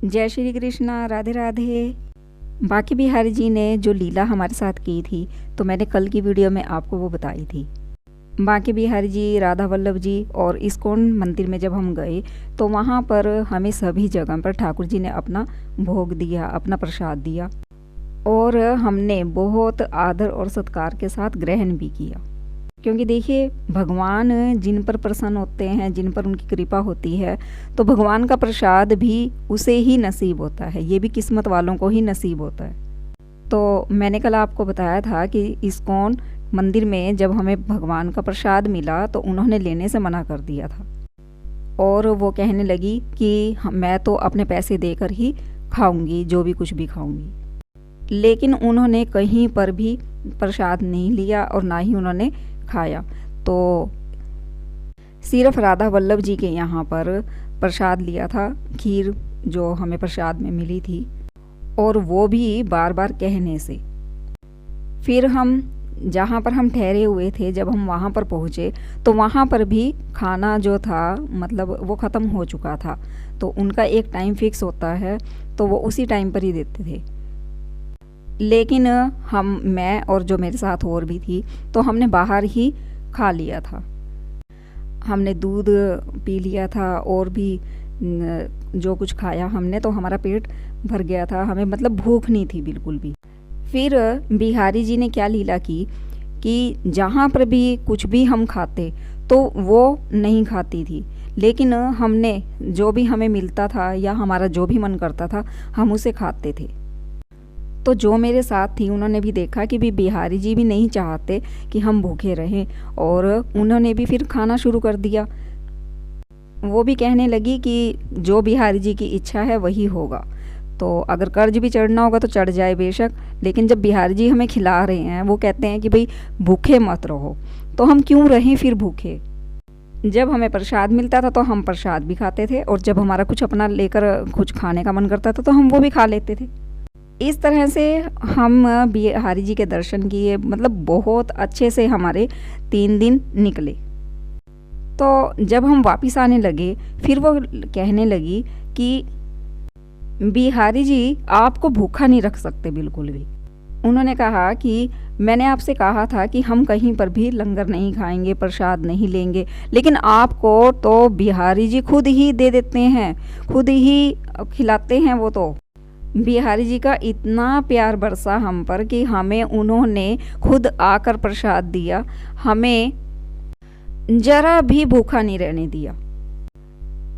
जय श्री कृष्णा, राधे राधे। बांके बिहारी जी ने जो लीला हमारे साथ की थी, तो मैंने कल की वीडियो में आपको वो बताई थी। बांके बिहारी जी, राधा वल्लभ जी और इस्कॉन मंदिर में जब हम गए तो वहाँ पर हमें सभी जगह पर ठाकुर जी ने अपना भोग दिया, अपना प्रसाद दिया और हमने बहुत आदर और सत्कार के साथ ग्रहण भी किया। क्योंकि देखिए, भगवान जिन पर प्रसन्न होते हैं, जिन पर उनकी कृपा होती है, तो भगवान का प्रसाद भी उसे ही नसीब होता है। ये भी किस्मत वालों को ही नसीब होता है। तो मैंने कल आपको बताया था कि इस्कॉन मंदिर में जब हमें भगवान का प्रसाद मिला तो उन्होंने लेने से मना कर दिया था और वो कहने लगी कि मैं तो अपने पैसे देकर ही खाऊंगी, जो भी कुछ भी खाऊंगी। लेकिन उन्होंने कहीं पर भी प्रसाद नहीं लिया और ना ही उन्होंने खाया। तो सिर्फ राधा वल्लभ जी के यहाँ पर प्रसाद लिया था, खीर जो हमें प्रसाद में मिली थी, और वो भी बार बार कहने से। फिर हम जहाँ पर हम ठहरे हुए थे, जब हम वहाँ पर पहुँचे तो वहाँ पर भी खाना जो था, मतलब वो ख़त्म हो चुका था। तो उनका एक टाइम फिक्स होता है, तो वो उसी टाइम पर ही देते थे। लेकिन मैं और जो मेरे साथ और भी थी, तो हमने बाहर ही खा लिया था। हमने दूध पी लिया था और भी जो कुछ खाया हमने, तो हमारा पेट भर गया था। हमें मतलब भूख नहीं थी बिल्कुल भी। फिर बिहारी जी ने क्या लीला की कि जहाँ पर भी कुछ भी हम खाते तो वो नहीं खाती थी, लेकिन हमने जो भी हमें मिलता था या हमारा जो भी मन करता था हम उसे खाते थे। तो जो मेरे साथ थी उन्होंने भी देखा कि भी बिहारी जी भी नहीं चाहते कि हम भूखे रहें, और उन्होंने भी फिर खाना शुरू कर दिया। वो भी कहने लगी कि जो बिहारी जी की इच्छा है वही होगा। तो अगर कर्ज भी चढ़ना होगा तो चढ़ जाए बेशक, लेकिन जब बिहारी जी हमें खिला रहे हैं, वो कहते हैं कि भाई भूखे मत रहो, तो हम क्यों रहें फिर भूखे। जब हमें प्रसाद मिलता था तो हम प्रसाद भी खाते थे, और जब हमारा कुछ अपना लेकर कुछ खाने का मन करता था तो हम वो भी खा लेते थे। इस तरह से हम बिहारी जी के दर्शन किए, मतलब बहुत अच्छे से हमारे 3 दिन निकले। तो जब हम वापस आने लगे, फिर वो कहने लगी कि बिहारी जी आपको भूखा नहीं रख सकते बिल्कुल भी। उन्होंने कहा कि मैंने आपसे कहा था कि हम कहीं पर भी लंगर नहीं खाएंगे, प्रसाद नहीं लेंगे, लेकिन आपको तो बिहारी जी खुद ही दे देते हैं, खुद ही खिलाते हैं। वो तो बिहारी जी का इतना प्यार बरसा हम पर कि हमें उन्होंने खुद आकर प्रसाद दिया, हमें जरा भी भूखा नहीं रहने दिया।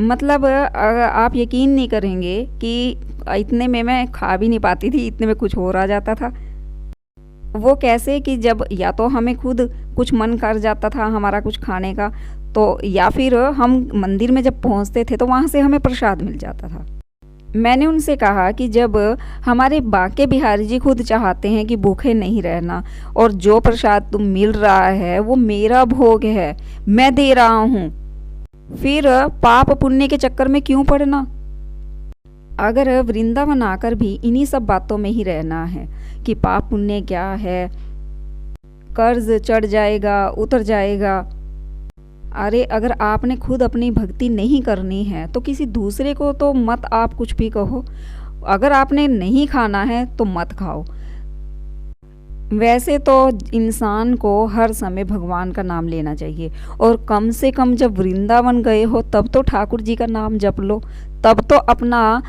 मतलब आप यकीन नहीं करेंगे कि इतने में मैं खा भी नहीं पाती थी, इतने में कुछ और आ जाता था। वो कैसे कि जब या तो हमें खुद कुछ मन कर जाता था हमारा कुछ खाने का, तो या फिर हम मंदिर में जब पहुंचते थे तो वहाँ से हमें प्रसाद मिल जाता था। मैंने उनसे कहा कि जब हमारे बांके बिहारी जी खुद चाहते हैं कि भूखे नहीं रहना, और जो प्रसाद तुम मिल रहा है वो मेरा भोग है, मैं दे रहा हूँ, फिर पाप पुण्य के चक्कर में क्यों पड़ना। अगर वृंदावन आकर भी इन्हीं सब बातों में ही रहना है कि पाप पुण्य क्या है, कर्ज चढ़ जाएगा, उतर जाएगा। अरे अगर आपने खुद अपनी भक्ति नहीं करनी है तो किसी दूसरे को तो मत आप कुछ भी कहो। अगर आपने नहीं खाना है तो मत खाओ। वैसे तो इंसान को हर समय भगवान का नाम लेना चाहिए, और कम से कम जब वृंदावन गए हो तब तो ठाकुर जी का नाम जप लो, तब तो अपना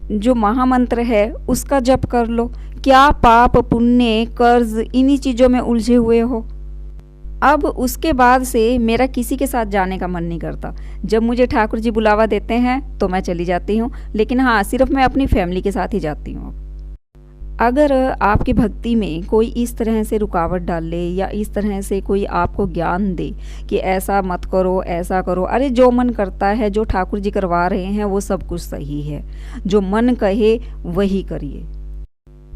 जो महामंत्र है उसका जप कर लो। क्या पाप पुण्य कर्ज इन्हीं चीज़ों में उलझे हुए हो। अब उसके बाद से मेरा किसी के साथ जाने का मन नहीं करता। जब मुझे ठाकुर जी बुलावा देते हैं तो मैं चली जाती हूँ, लेकिन हाँ, सिर्फ मैं अपनी फैमिली के साथ ही जाती हूँ। अगर आपकी भक्ति में कोई इस तरह से रुकावट डाल ले या इस तरह से कोई आपको ज्ञान दे कि ऐसा मत करो, ऐसा करो, अरे जो मन करता है, जो ठाकुर जी करवा रहे हैं वो सब कुछ सही है, जो मन कहे वही करिए।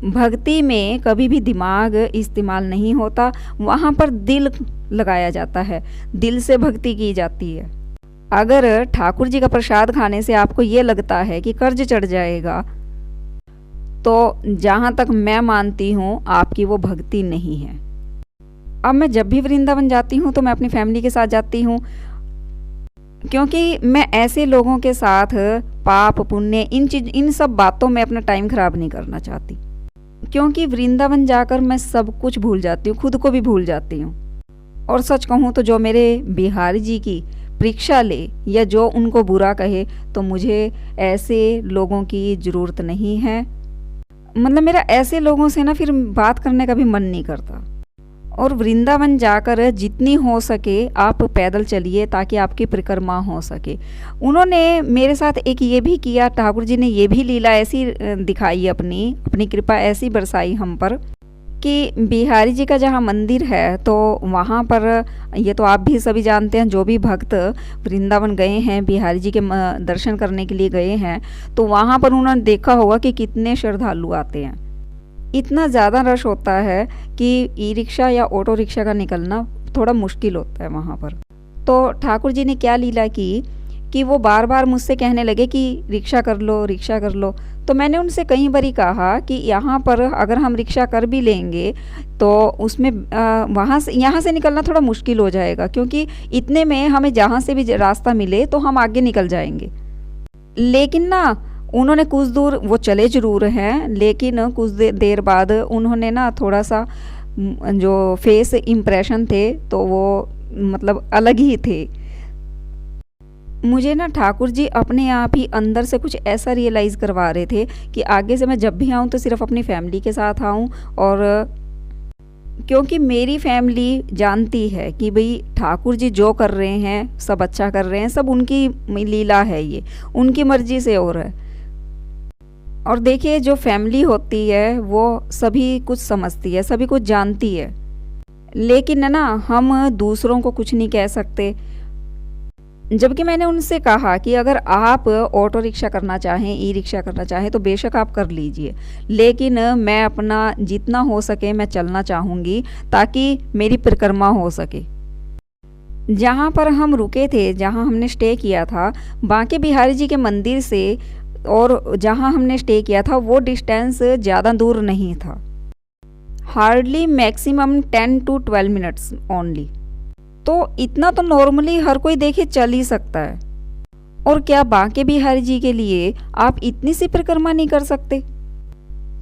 भक्ति में कभी भी दिमाग इस्तेमाल नहीं होता, वहाँ पर दिल लगाया जाता है, दिल से भक्ति की जाती है। अगर ठाकुर जी का प्रसाद खाने से आपको ये लगता है कि कर्ज चढ़ जाएगा, तो जहाँ तक मैं मानती हूँ आपकी वो भक्ति नहीं है। अब मैं जब भी वृंदावन जाती हूँ तो मैं अपनी फैमिली के साथ जाती हूँ, क्योंकि मैं ऐसे लोगों के साथ पाप पुण्य इन सब बातों में अपना टाइम खराब नहीं करना चाहती। क्योंकि वृंदावन जाकर मैं सब कुछ भूल जाती हूँ, खुद को भी भूल जाती हूँ। और सच कहूँ तो जो मेरे बिहारी जी की परीक्षा ले या जो उनको बुरा कहे, तो मुझे ऐसे लोगों की ज़रूरत नहीं है। मतलब मेरा ऐसे लोगों से ना फिर बात करने का भी मन नहीं करता। और वृंदावन जाकर जितनी हो सके आप पैदल चलिए ताकि आपकी परिक्रमा हो सके। उन्होंने मेरे साथ एक ये भी किया, ठाकुर जी ने ये भी लीला ऐसी दिखाई, अपनी कृपा ऐसी बरसाई हम पर कि बिहारी जी का जहाँ मंदिर है तो वहाँ पर, ये तो आप भी सभी जानते हैं, जो भी भक्त वृंदावन गए हैं बिहारी जी के दर्शन करने के लिए गए हैं, तो वहाँ पर उन्होंने देखा होगा कि कितने श्रद्धालु आते हैं। इतना ज़्यादा रश होता है कि ई रिक्शा या ऑटो रिक्शा का निकलना थोड़ा मुश्किल होता है वहाँ पर। तो ठाकुर जी ने क्या लीला की कि वो बार बार मुझसे कहने लगे कि रिक्शा कर लो, रिक्शा कर लो। तो मैंने उनसे कई बारी कहा कि यहाँ पर अगर हम रिक्शा कर भी लेंगे तो उसमें यहाँ से निकलना थोड़ा मुश्किल हो जाएगा, क्योंकि इतने में हमें जहाँ से भी रास्ता मिले तो हम आगे निकल जाएंगे। लेकिन ना उन्होंने कुछ दूर, वो चले ज़रूर हैं, लेकिन कुछ देर बाद उन्होंने ना थोड़ा सा जो फेस इम्प्रेशन थे तो वो मतलब अलग ही थे। मुझे ना ठाकुर जी अपने आप ही अंदर से कुछ ऐसा रियलाइज़ करवा रहे थे कि आगे से मैं जब भी आऊँ तो सिर्फ अपनी फैमिली के साथ आऊँ। और क्योंकि मेरी फैमिली जानती है कि भाई ठाकुर जी जो कर रहे हैं सब अच्छा कर रहे हैं, सब उनकी लीला है, ये उनकी मर्जी से हो रहा है। और देखिए जो फैमिली होती है वो सभी कुछ समझती है, सभी कुछ जानती है, लेकिन ना हम दूसरों को कुछ नहीं कह सकते। जबकि मैंने उनसे कहा कि अगर आप ऑटो रिक्शा करना चाहें, ई रिक्शा करना चाहें तो बेशक आप कर लीजिए, लेकिन मैं अपना जितना हो सके मैं चलना चाहूँगी ताकि मेरी परिक्रमा हो सके। जहाँ पर हम रुके थे, जहाँ हमने स्टे किया था, बांके बिहारी जी के मंदिर से और जहाँ हमने स्टे किया था वो डिस्टेंस ज़्यादा दूर नहीं था, hardly maximum 10 to 12 minutes only. तो इतना तो नॉर्मली हर कोई देखे चल ही सकता है। और क्या बांके बिहारी जी के लिए आप इतनी सी परिक्रमा नहीं कर सकते?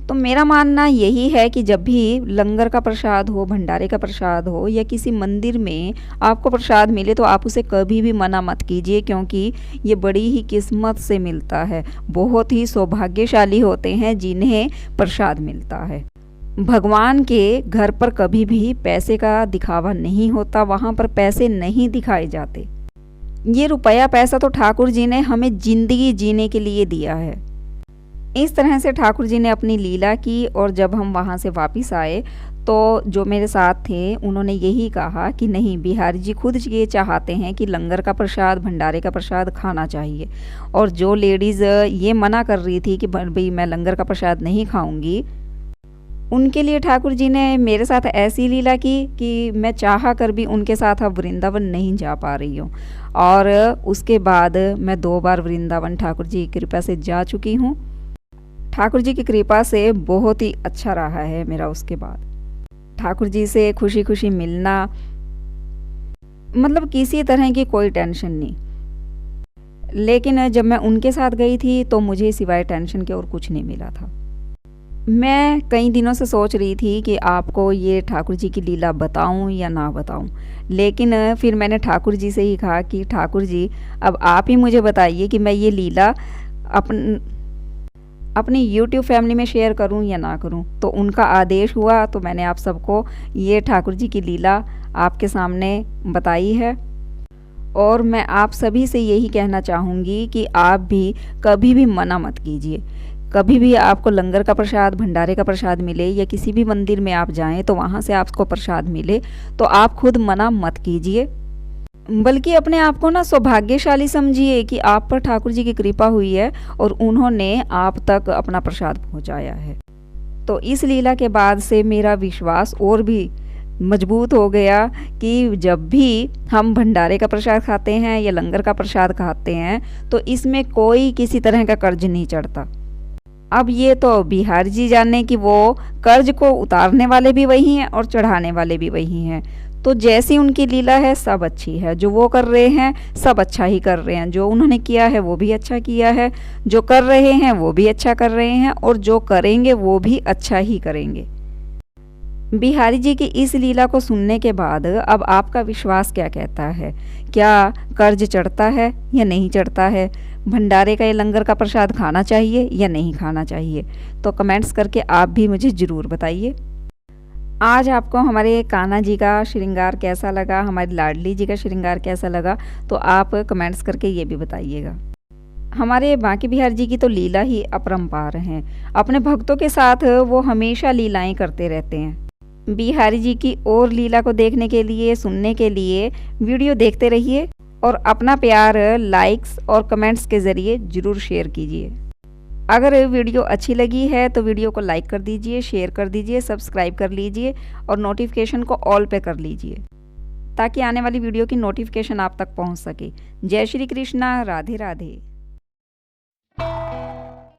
तो मेरा मानना यही है कि जब भी लंगर का प्रसाद हो, भंडारे का प्रसाद हो या किसी मंदिर में आपको प्रसाद मिले तो आप उसे कभी भी मना मत कीजिए, क्योंकि ये बड़ी ही किस्मत से मिलता है। बहुत ही सौभाग्यशाली होते हैं जिन्हें प्रसाद मिलता है। भगवान के घर पर कभी भी पैसे का दिखावा नहीं होता, वहाँ पर पैसे नहीं दिखाए जाते। ये रुपया पैसा तो ठाकुर जी ने हमें जिंदगी जीने के लिए दिया है। इस तरह से ठाकुर जी ने अपनी लीला की। और जब हम वहाँ से वापस आए तो जो मेरे साथ थे उन्होंने यही कहा कि नहीं, बिहारी जी खुद ये चाहते हैं कि लंगर का प्रसाद, भंडारे का प्रसाद खाना चाहिए। और जो लेडीज़ ये मना कर रही थी कि भाई मैं लंगर का प्रसाद नहीं खाऊंगी, उनके लिए ठाकुर जी ने मेरे साथ ऐसी लीला की कि मैं चाह कर भी उनके साथ अब वृंदावन नहीं जा पा रही हूँ। और उसके बाद मैं 2 बार वृंदावन ठाकुर जी की कृपा से जा चुकी हूँ। ठाकुर जी की कृपा से बहुत ही अच्छा रहा है मेरा। उसके बाद ठाकुर जी से खुशी खुशी मिलना, मतलब किसी तरह की कोई टेंशन नहीं। लेकिन जब मैं उनके साथ गई थी तो मुझे सिवाय टेंशन के और कुछ नहीं मिला था। मैं कई दिनों से सोच रही थी कि आपको ये ठाकुर जी की लीला बताऊं या ना बताऊं, लेकिन फिर मैंने ठाकुर जी से ही कहा कि ठाकुर जी अब आप ही मुझे बताइए कि मैं ये लीला अपनी YouTube फैमिली में शेयर करूं या ना करूं। तो उनका आदेश हुआ तो मैंने आप सबको ये ठाकुर जी की लीला आपके सामने बताई है। और मैं आप सभी से यही कहना चाहूँगी कि आप भी कभी भी मना मत कीजिए। कभी भी आपको लंगर का प्रसाद, भंडारे का प्रसाद मिले या किसी भी मंदिर में आप जाएं तो वहाँ से आपको प्रसाद मिले तो आप खुद मना मत कीजिए, बल्कि अपने आप को ना सौभाग्यशाली समझिए कि आप पर ठाकुर जी की कृपा हुई है और उन्होंने आप तक अपना प्रसाद पहुँचाया है। तो इस लीला के बाद से मेरा विश्वास और भी मजबूत हो गया कि जब भी हम भंडारे का प्रसाद खाते हैं या लंगर का प्रसाद खाते हैं तो इसमें कोई किसी तरह का कर्ज नहीं चढ़ता। अब ये तो बिहारी जी जाने कि वो कर्ज को उतारने वाले भी वही हैं और चढ़ाने वाले भी वही हैं। तो जैसी उनकी लीला है सब अच्छी है, जो वो कर रहे हैं सब अच्छा ही कर रहे हैं, जो उन्होंने किया है वो भी अच्छा किया है, जो कर रहे हैं वो भी अच्छा कर रहे हैं और जो करेंगे वो भी अच्छा ही करेंगे। बिहारी जी की इस लीला को सुनने के बाद अब आपका विश्वास क्या कहता है? क्या कर्ज चढ़ता है या नहीं चढ़ता है? भंडारे का या लंगर का प्रसाद खाना चाहिए या नहीं खाना चाहिए? तो कमेंट्स करके आप भी मुझे ज़रूर बताइए। आज आपको हमारे कान्हा जी का श्रृंगार कैसा लगा, हमारी लाडली जी का श्रृंगार कैसा लगा, तो आप कमेंट्स करके ये भी बताइएगा। हमारे बांके बिहारी जी की तो लीला ही अपरंपार हैं। अपने भक्तों के साथ वो हमेशा लीलाएं करते रहते हैं। बिहारी जी की और लीला को देखने के लिए, सुनने के लिए वीडियो देखते रहिए और अपना प्यार लाइक्स और कमेंट्स के ज़रिए ज़रूर शेयर कीजिए। अगर वीडियो अच्छी लगी है तो वीडियो को लाइक कर दीजिए, शेयर कर दीजिए, सब्सक्राइब कर लीजिए और नोटिफिकेशन को ऑल पे कर लीजिए ताकि आने वाली वीडियो की नोटिफिकेशन आप तक पहुंच सके। जय श्री कृष्णा, राधे राधे।